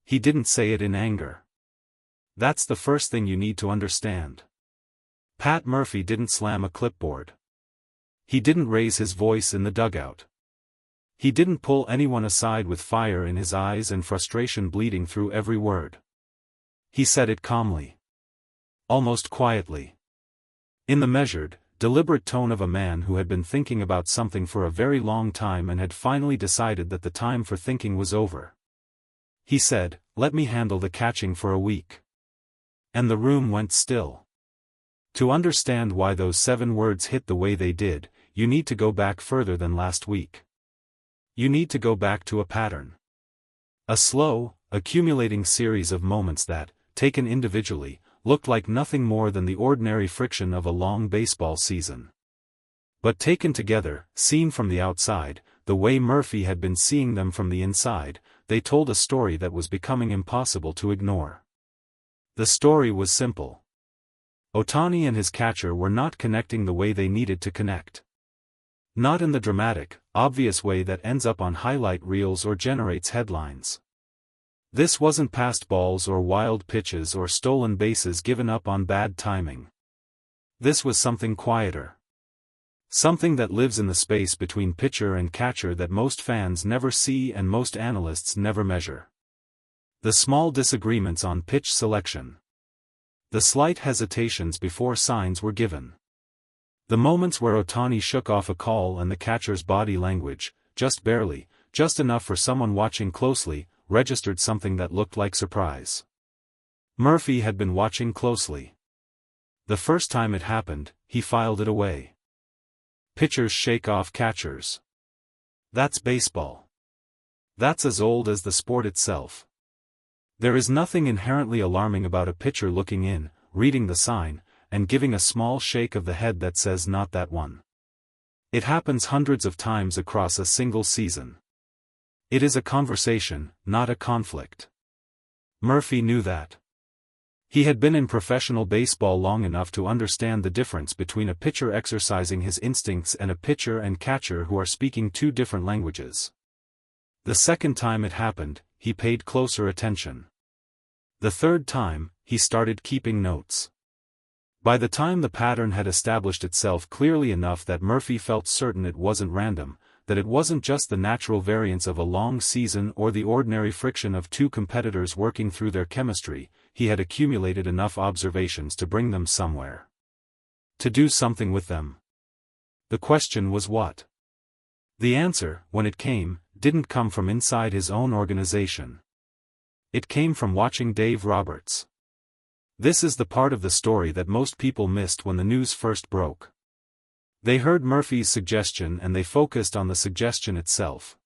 He didn't say it in anger. That's the first thing you need to understand. Pat Murphy didn't slam a clipboard. He didn't raise his voice in the dugout. He didn't pull anyone aside with fire in his eyes and frustration bleeding through every word. He said it calmly. Almost quietly. In the measured, deliberate tone of a man who had been thinking about something for a very long time and had finally decided that the time for thinking was over. He said, "Let me handle the catching for a week." And the room went still. To understand why those 7 words hit the way they did, you need to go back further than last week. You need to go back to a pattern. A slow, accumulating series of moments that, taken individually, looked like nothing more than the ordinary friction of a long baseball season. But taken together, seen from the outside, the way Murphy had been seeing them from the inside, they told a story that was becoming impossible to ignore. The story was simple. Ohtani and his catcher were not connecting the way they needed to connect. Not in the dramatic, obvious way that ends up on highlight reels or generates headlines. This wasn't passed balls or wild pitches or stolen bases given up on bad timing. This was something quieter. Something that lives in the space between pitcher and catcher that most fans never see and most analysts never measure. The small disagreements on pitch selection. The slight hesitations before signs were given. The moments where Ohtani shook off a call and the catcher's body language, just barely, just enough for someone watching closely, registered something that looked like surprise. Murphy had been watching closely. The first time it happened, he filed it away. Pitchers shake off catchers. That's baseball. That's as old as the sport itself. There is nothing inherently alarming about a pitcher looking in, reading the sign, and giving a small shake of the head that says "not that one." It happens hundreds of times across a single season. It is a conversation, not a conflict. Murphy knew that. He had been in professional baseball long enough to understand the difference between a pitcher exercising his instincts and a pitcher and catcher who are speaking 2 different languages. The second time it happened, he paid closer attention. The third time, he started keeping notes. By the time the pattern had established itself clearly enough that Murphy felt certain it wasn't random, that it wasn't just the natural variance of a long season or the ordinary friction of 2 competitors working through their chemistry, he had accumulated enough observations to bring them somewhere. To do something with them. The question was what? The answer, when it came, didn't come from inside his own organization. It came from watching Dave Roberts. This is the part of the story that most people missed when the news first broke. They heard Murphy's suggestion and they focused on the suggestion itself.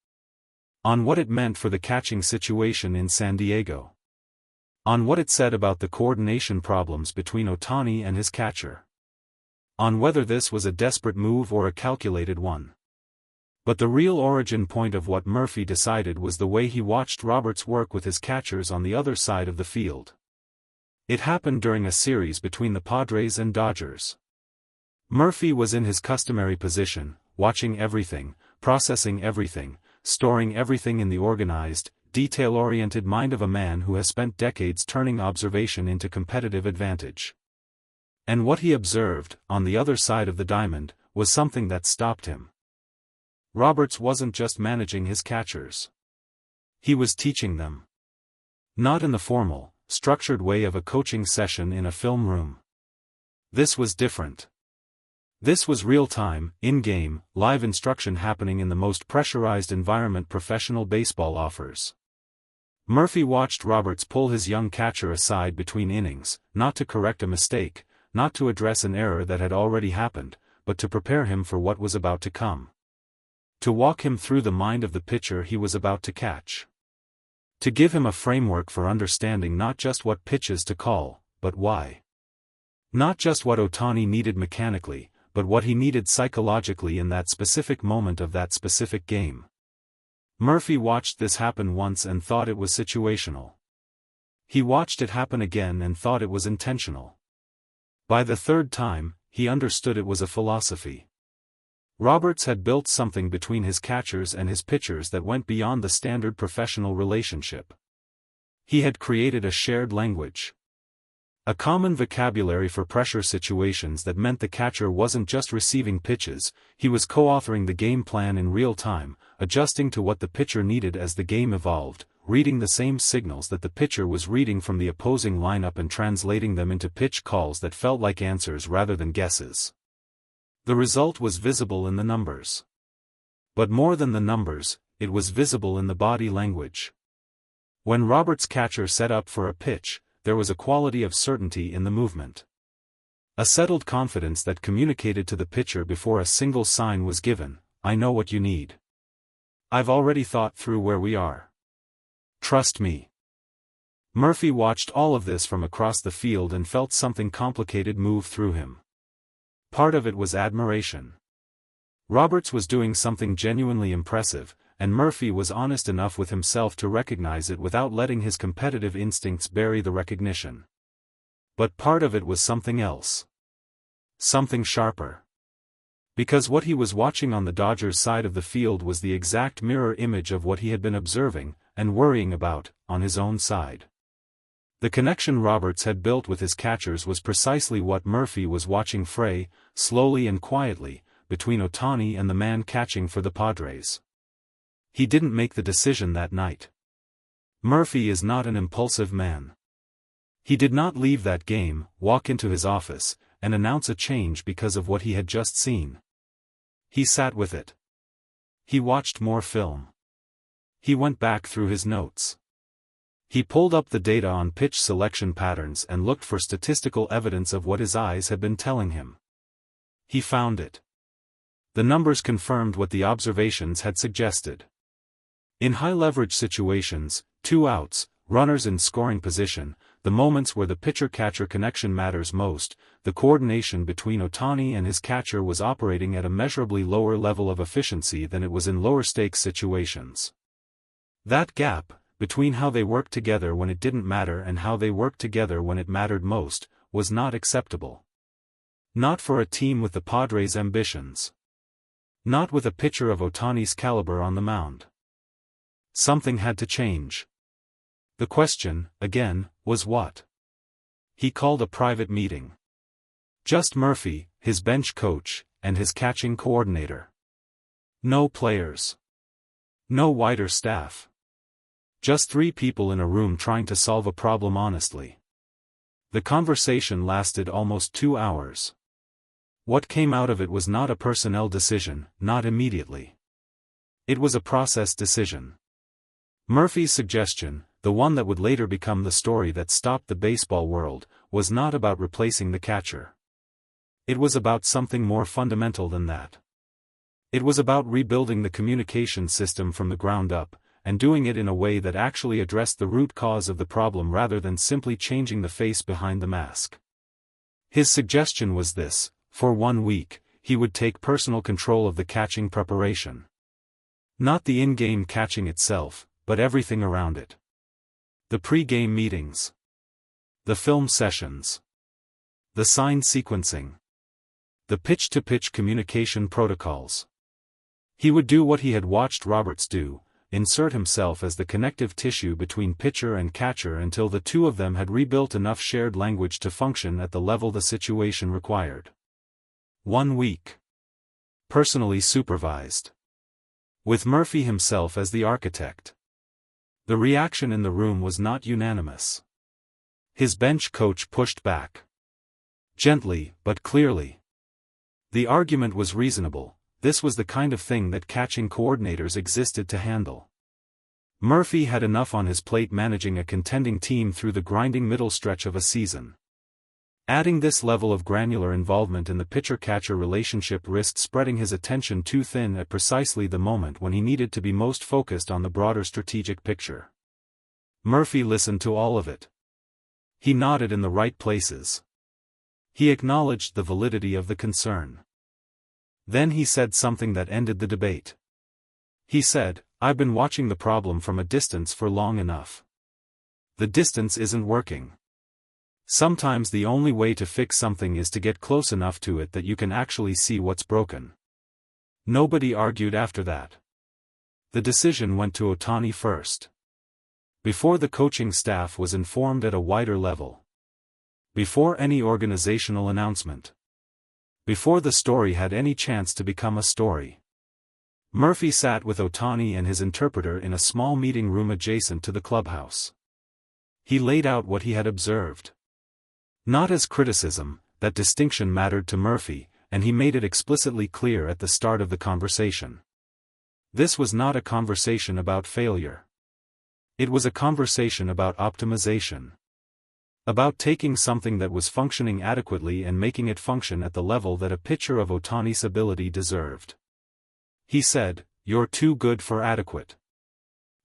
On what it meant for the catching situation in San Diego. On what it said about the coordination problems between Ohtani and his catcher. On whether this was a desperate move or a calculated one. But the real origin point of what Murphy decided was the way he watched Roberts work with his catchers on the other side of the field. It happened during a series between the Padres and Dodgers. Murphy was in his customary position, watching everything, processing everything, storing everything in the organized, detail-oriented mind of a man who has spent decades turning observation into competitive advantage. And what he observed, on the other side of the diamond, was something that stopped him. Roberts wasn't just managing his catchers. He was teaching them. Not in the formal, structured way of a coaching session in a film room. This was different. This was real-time, in-game, live instruction happening in the most pressurized environment professional baseball offers. Murphy watched Roberts pull his young catcher aside between innings, not to correct a mistake, not to address an error that had already happened, but to prepare him for what was about to come. To walk him through the mind of the pitcher he was about to catch. To give him a framework for understanding not just what pitches to call, but why. Not just what Ohtani needed mechanically, but what he needed psychologically in that specific moment of that specific game. Murphy watched this happen once and thought it was situational. He watched it happen again and thought it was intentional. By the third time, he understood it was a philosophy. Roberts had built something between his catchers and his pitchers that went beyond the standard professional relationship. He had created a shared language. A common vocabulary for pressure situations that meant the catcher wasn't just receiving pitches, he was co-authoring the game plan in real time, adjusting to what the pitcher needed as the game evolved, reading the same signals that the pitcher was reading from the opposing lineup and translating them into pitch calls that felt like answers rather than guesses. The result was visible in the numbers. But more than the numbers, it was visible in the body language. When Roberts' catcher set up for a pitch, there was a quality of certainty in the movement. A settled confidence that communicated to the pitcher before a single sign was given, "I know what you need. I've already thought through where we are. Trust me." Murphy watched all of this from across the field and felt something complicated move through him. Part of it was admiration. Roberts was doing something genuinely impressive, and Murphy was honest enough with himself to recognize it without letting his competitive instincts bury the recognition. But part of it was something else. Something sharper. Because what he was watching on the Dodgers' side of the field was the exact mirror image of what he had been observing, and worrying about, on his own side. The connection Roberts had built with his catchers was precisely what Murphy was watching fray, slowly and quietly, between Ohtani and the man catching for the Padres. He didn't make the decision that night. Murphy is not an impulsive man. He did not leave that game, walk into his office, and announce a change because of what he had just seen. He sat with it. He watched more film. He went back through his notes. He pulled up the data on pitch selection patterns and looked for statistical evidence of what his eyes had been telling him. He found it. The numbers confirmed what the observations had suggested. In high-leverage situations, 2 outs, runners in scoring position, the moments where the pitcher-catcher connection matters most, the coordination between Ohtani and his catcher was operating at a measurably lower level of efficiency than it was in lower-stakes situations. That gap, between how they worked together when it didn't matter and how they worked together when it mattered most, was not acceptable. Not for a team with the Padres' ambitions. Not with a pitcher of Ohtani's caliber on the mound. Something had to change. The question, again, was what? He called a private meeting. Just Murphy, his bench coach, and his catching coordinator. No players. No wider staff. Just 3 people in a room trying to solve a problem honestly. The conversation lasted almost 2 hours. What came out of it was not a personnel decision, not immediately. It was a process decision. Murphy's suggestion, the one that would later become the story that stopped the baseball world, was not about replacing the catcher. It was about something more fundamental than that. It was about rebuilding the communication system from the ground up, and doing it in a way that actually addressed the root cause of the problem rather than simply changing the face behind the mask. His suggestion was this: for 1 week, he would take personal control of the catching preparation. Not the in-game catching itself, but everything around it. The pre-game meetings. The film sessions. The sign sequencing. The pitch-to-pitch communication protocols. He would do what he had watched Roberts do, insert himself as the connective tissue between pitcher and catcher until the two of them had rebuilt enough shared language to function at the level the situation required. 1 week. Personally supervised. With Murphy himself as the architect. The reaction in the room was not unanimous. His bench coach pushed back. Gently, but clearly. The argument was reasonable. This was the kind of thing that catching coordinators existed to handle. Murphy had enough on his plate managing a contending team through the grinding middle stretch of a season. Adding this level of granular involvement in the pitcher-catcher relationship risked spreading his attention too thin at precisely the moment when he needed to be most focused on the broader strategic picture. Murphy listened to all of it. He nodded in the right places. He acknowledged the validity of the concern. Then he said something that ended the debate. He said, "I've been watching the problem from a distance for long enough. The distance isn't working. Sometimes the only way to fix something is to get close enough to it that you can actually see what's broken." Nobody argued after that. The decision went to Ohtani first. Before the coaching staff was informed at a wider level. Before any organizational announcement. Before the story had any chance to become a story. Murphy sat with Ohtani and his interpreter in a small meeting room adjacent to the clubhouse. He laid out what he had observed. Not as criticism, that distinction mattered to Murphy, and he made it explicitly clear at the start of the conversation. This was not a conversation about failure. It was a conversation about optimization. About taking something that was functioning adequately and making it function at the level that a pitcher of Ohtani's ability deserved. He said, "You're too good for adequate.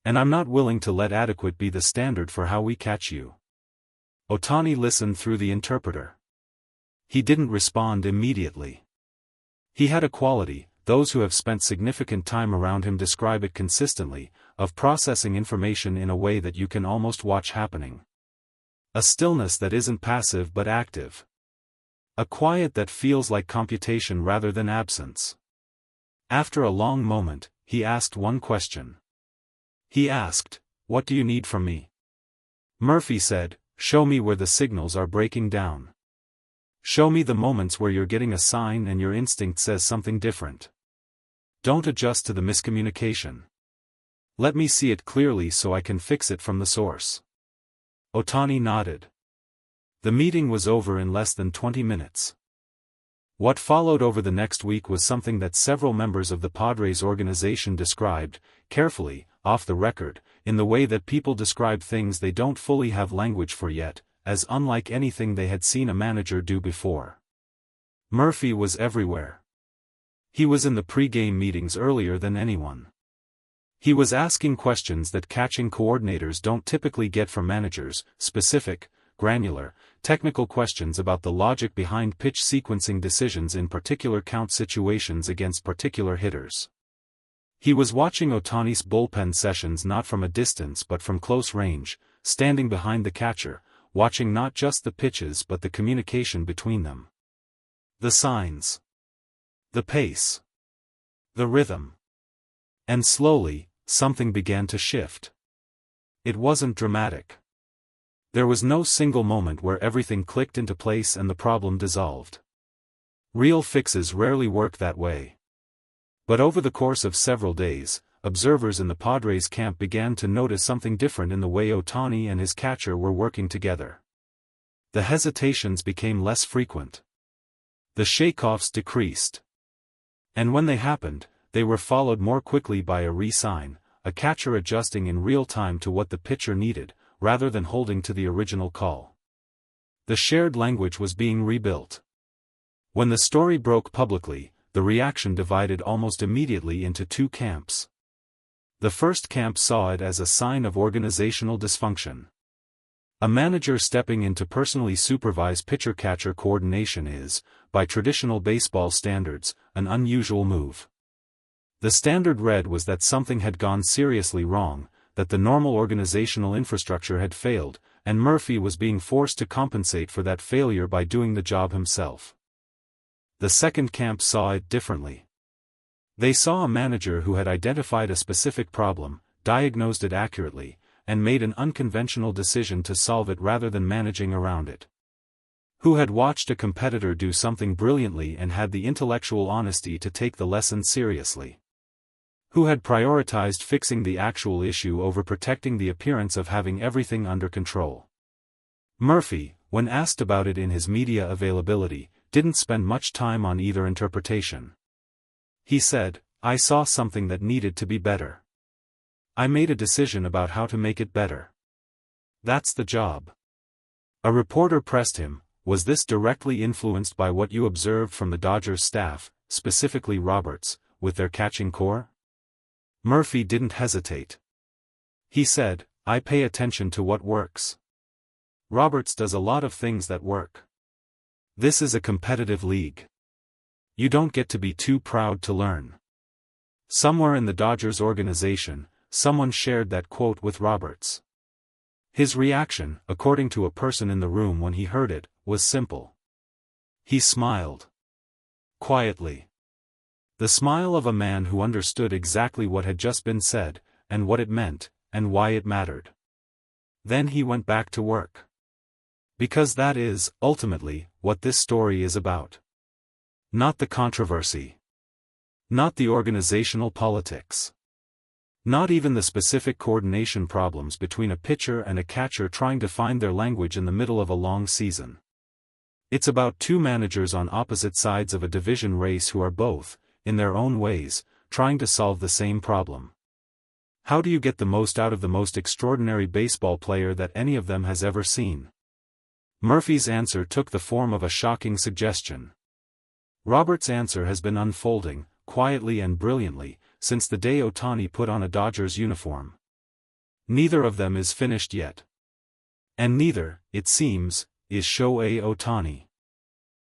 And I'm not willing to let adequate be the standard for how we catch you." Ohtani listened through the interpreter. He didn't respond immediately. He had a quality, those who have spent significant time around him describe it consistently, of processing information in a way that you can almost watch happening. A stillness that isn't passive but active. A quiet that feels like computation rather than absence. After a long moment, he asked one question. He asked, "What do you need from me?" Murphy said, "Show me where the signals are breaking down. Show me the moments where you're getting a sign and your instinct says something different. Don't adjust to the miscommunication. Let me see it clearly so I can fix it from the source." Ohtani nodded. The meeting was over in less than 20 minutes. What followed over the next week was something that several members of the Padres organization described, carefully, off the record, in the way that people describe things they don't fully have language for yet, as unlike anything they had seen a manager do before. Murphy was everywhere. He was in the pre-game meetings earlier than anyone. He was asking questions that catching coordinators don't typically get from managers, specific, granular, technical questions about the logic behind pitch sequencing decisions in particular count situations against particular hitters. He was watching Ohtani's bullpen sessions not from a distance but from close range, standing behind the catcher, watching not just the pitches but the communication between them. The signs. The pace. The rhythm. And slowly, something began to shift. It wasn't dramatic. There was no single moment where everything clicked into place and the problem dissolved. Real fixes rarely work that way. But over the course of several days, observers in the Padres camp began to notice something different in the way Ohtani and his catcher were working together. The hesitations became less frequent. The shakeoffs decreased. And when they happened, they were followed more quickly by a re-sign, a catcher adjusting in real time to what the pitcher needed, rather than holding to the original call. The shared language was being rebuilt. When the story broke publicly, the reaction divided almost immediately into two camps. The first camp saw it as a sign of organizational dysfunction. A manager stepping in to personally supervise pitcher-catcher coordination is, by traditional baseball standards, an unusual move. The standard read was that something had gone seriously wrong, that the normal organizational infrastructure had failed, and Murphy was being forced to compensate for that failure by doing the job himself. The second camp saw it differently. They saw a manager who had identified a specific problem, diagnosed it accurately, and made an unconventional decision to solve it rather than managing around it. Who had watched a competitor do something brilliantly and had the intellectual honesty to take the lesson seriously. Who had prioritized fixing the actual issue over protecting the appearance of having everything under control. Murphy, when asked about it in his media availability, didn't spend much time on either interpretation. He said, "I saw something that needed to be better. I made a decision about how to make it better. That's the job." A reporter pressed him, "Was this directly influenced by what you observed from the Dodgers staff, specifically Roberts, with their catching core?" Murphy didn't hesitate. He said, "I pay attention to what works. Roberts does a lot of things that work. This is a competitive league. You don't get to be too proud to learn." Somewhere in the Dodgers organization, someone shared that quote with Roberts. His reaction, according to a person in the room when he heard it, was simple. He smiled. Quietly. The smile of a man who understood exactly what had just been said, and what it meant, and why it mattered. Then he went back to work. Because that is, ultimately, what this story is about. Not the controversy. Not the organizational politics. Not even the specific coordination problems between a pitcher and a catcher trying to find their language in the middle of a long season. It's about two managers on opposite sides of a division race who are both, in their own ways, trying to solve the same problem. How do you get the most out of the most extraordinary baseball player that any of them has ever seen? Murphy's answer took the form of a shocking suggestion. Robert's answer has been unfolding, quietly and brilliantly, since the day Ohtani put on a Dodgers uniform. Neither of them is finished yet. And neither, it seems, is Shohei Ohtani.